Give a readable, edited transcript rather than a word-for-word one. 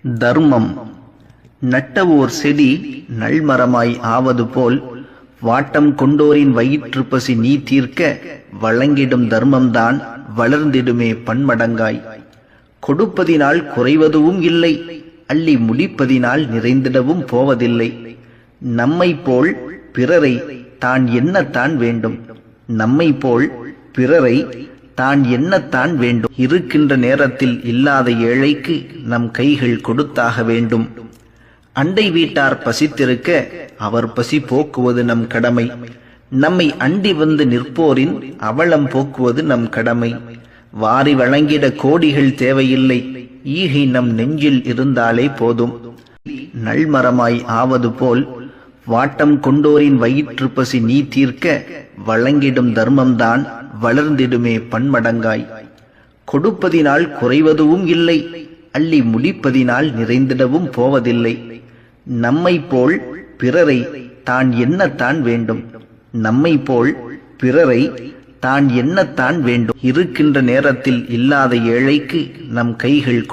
தர்மம் நட்டவோர் செடி நல்மரமாய் ஆவது போல் வாட்டம் கொண்டோரின் வயிற்று பசி நீ தீர்க்க வழங்கிடும் தர்மம்தான் வளர்ந்திடுமே பன்மடங்காய். கொடுப்பதினால் குறைவதுவும் இல்லை, அள்ளி முடிப்பதினால் நிறைந்திடவும் போவதில்லை. நம்மை போல் பிறரை தான் எண்ணத்தான் வேண்டும், நம்மை போல் பிறரை தான் எண்ணத்தான் வேண்டும். இருக்கின்ற நேரத்தில் இல்லாத ஏழைக்கு நம் கைகள் கொடுத்தாக வேண்டும். அண்டை வீட்டார் பசித்திருக்க அவர் பசி போக்குவது நம் கடமை. நம்மை அண்டி வந்து நிற்போரின் அவலம் போக்குவது நம் கடமை. வாரி வழங்கிட கோடிகள் தேவையில்லை, ஈகை நம் நெஞ்சில் இருந்தாலே போதும். நல்மரமாய் ஆவது போல் வாட்டம் கொண்டோரின் வயிற்று பசி நீ தீர்க்க வழங்கிடும் தர்மம்தான் வளர்ந்திடுமே பன்மடங்காய். கொடுப்பதினால் குறைவதுவும் இல்லை, அள்ளி முடிப்பதினால் நிறைந்திடவும் போவதில்லை. நம்மை போல் பிறரை தான் எண்ணத்தான் வேண்டும், நம்மை போல் பிறரை தான் எண்ணத்தான் வேண்டும். இருக்கின்ற நேரத்தில் இல்லாத ஏழைக்கு நம் கைகள்